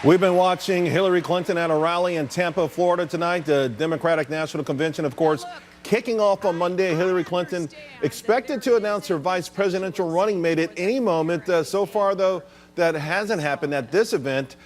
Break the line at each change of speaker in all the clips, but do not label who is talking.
We've been watching Hillary Clinton at a rally in Tampa, Florida tonight. The Democratic National Convention, of course, kicking off on Monday. Hillary Clinton expected to announce her vice presidential running mate at any moment. So far, though, that hasn't happened at this event.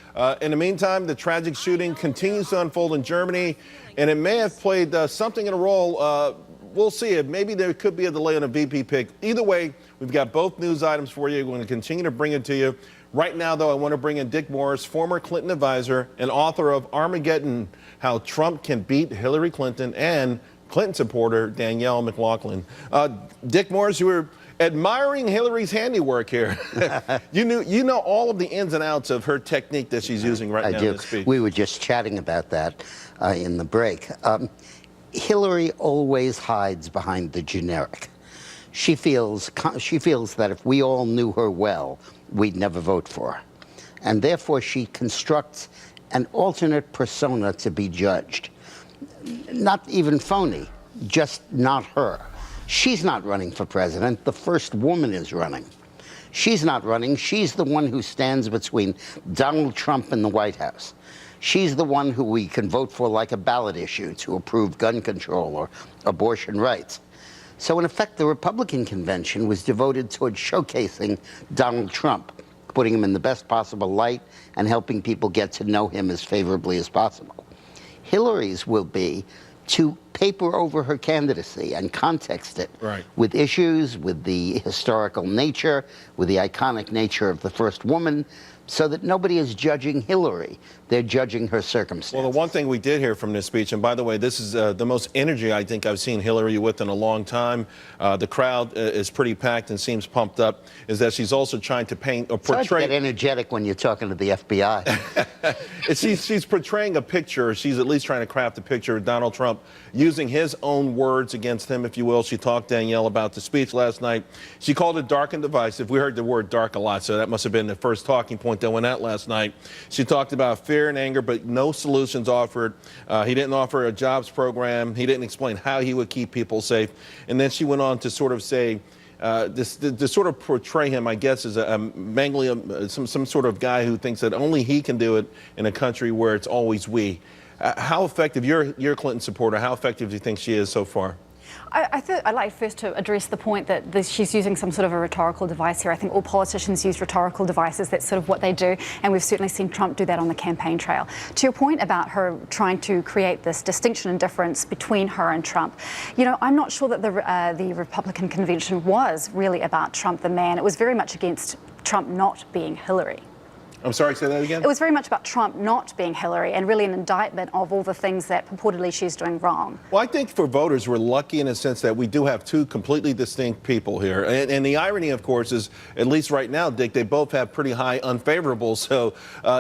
In the meantime, the tragic shooting continues to unfold in Germany, and it may have played something in a role. We'll see. Maybe there could be a delay on a VP pick. Either way, we've got both news items for you. We're going to continue to bring it to you. Right now, though, I want to bring in Dick Morris, former Clinton advisor and author of Armageddon, How Trump Can Beat Hillary Clinton, and Clinton supporter Danielle McLaughlin. Dick Morris, you were admiring Hillary's handiwork here. You know all of the ins and outs of her technique that she's using right now in this speech.
We were just chatting about that in the break. Hillary always hides behind the generic. She feels that if we all knew her well, we'd never vote for her. And therefore, she constructs an alternate persona to be judged. Not even phony, just not her. She's not running for president. The first woman is running. She's not running. She's the one who stands between Donald Trump and the White House. She's the one who we can vote for like a ballot issue to approve gun control or abortion rights. So in effect, the Republican convention was devoted toward showcasing Donald Trump, putting him in the best possible light and helping people get to know him as favorably as possible. Hillary's will be to paper over her candidacy and context it with issues, with the historical nature, with the iconic nature of the first woman, so that nobody is judging Hillary. They're judging her circumstances.
Well, the one thing we did hear from this speech, and by the way, this is the most energy I think I've seen Hillary with in a long time. The crowd is pretty packed and seems pumped up, is that she's also trying to paint or portray...
It's hard to get energetic when you're talking to the FBI.
She's portraying a picture, she's at least trying to craft a picture of Donald Trump using his own words against him, if you will. She talked, Danielle, about the speech last night. She called it dark and divisive. We heard the word dark a lot, so that must have been the first talking point that went out last night. She talked about fear and anger, but no solutions offered. He didn't offer a jobs program. He didn't explain how he would keep people safe. And then she went on to sort of say, to sort of portray him, I guess, as some sort of guy who thinks that only he can do it in a country where it's always we. How effective, you're a Clinton supporter, how effective do you think she is so far?
I'd like first to address the point that she's using some sort of a rhetorical device here. I think all politicians use rhetorical devices. That's sort of what they do, and we've certainly seen Trump do that on the campaign trail. To your point about her trying to create this distinction and difference between her and Trump, you know, I'm not sure that the Republican convention was really about Trump the man. It was very much against Trump not being Hillary.
I'm sorry, say that again?
It was very much about Trump not being Hillary and really an indictment of all the things that purportedly she's doing wrong.
Well, I think for voters, we're lucky in a sense that we do have two completely distinct people here. And the irony, of course, is, at least right now, Dick, they both have pretty high unfavorables. So,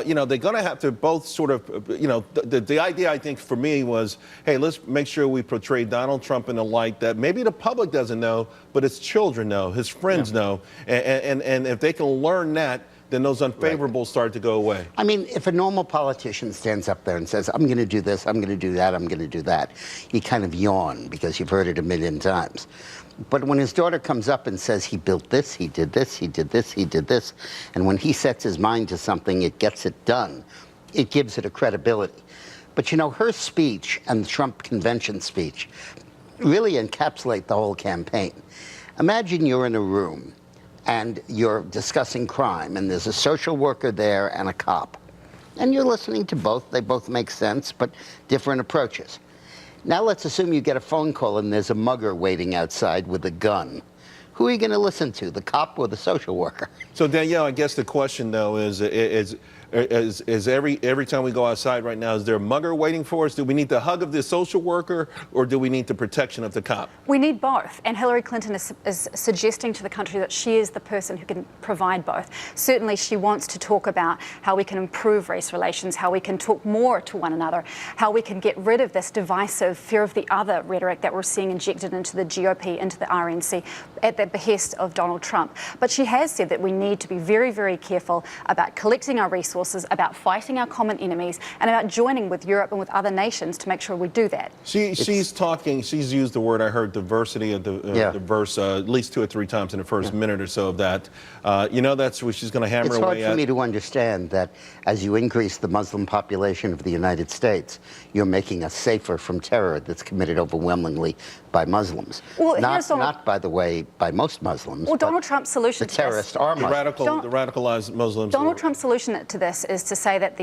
you know, they're going to have to both sort of, you know, the idea, I think, for me was, hey, let's make sure we portray Donald Trump in a light that maybe the public doesn't know, but his children know, his friends know. And if they can learn that, then those unfavorables start to go away.
I mean, if a normal politician stands up there and says, I'm going to do this, I'm going to do that, I'm going to do that, you kind of yawn because you've heard it a million times. But when his daughter comes up and says he built this, he did this, he did this, he did this, and when he sets his mind to something, it gets it done, it gives it a credibility. But you know, her speech and the Trump convention speech really encapsulate the whole campaign. Imagine you're in a room and you're discussing crime, and there's a social worker there and a cop. And you're listening to both. They both make sense, but different approaches. Now let's assume you get a phone call and there's a mugger waiting outside with a gun. Who are you going to listen to, the cop or the social worker?
So, Danielle, I guess the question, though, is every time we go outside right now, is there a mugger waiting for us? Do we need the hug of the social worker, or do we need the protection of the cop?
We need both, and Hillary Clinton is suggesting to the country that she is the person who can provide both. Certainly she wants to talk about how we can improve race relations, how we can talk more to one another, how we can get rid of this divisive fear of the other rhetoric that we're seeing injected into the GOP, into the RNC, at the behest of Donald Trump. But she has said that we need to be very, very careful about collecting our resources resources, about fighting our common enemies, and about joining with Europe and with other nations to make sure we do that.
She's used the word, I heard diversity of diverse at least 2 or 3 times in the first minute or so of that. That's what she's going to hammer away at.
It's hard for me to understand that as you increase the Muslim population of the United States, you're making us safer from terror that's committed overwhelmingly by Muslims.
Well,
not, by the way, by most Muslims.
Well, Donald Trump's solution
the terrorists are Muslims.
The radicalized Muslims.
Donald Trump's solution to this is to say that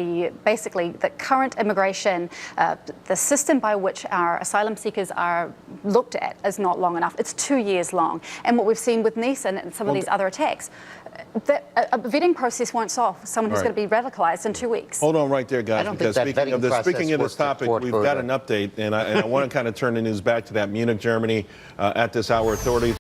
basically the current immigration, the system by which our asylum seekers are looked at is not long enough. It's 2 years long. And what we've seen with Neeson and some of these other attacks, a vetting process won't solve someone who's going to be radicalized in 2 weeks.
Hold on right there, guys, because speaking of this topic, we've got an update, and I want to kind of turn the news back to that Munich, Germany. At this hour, authorities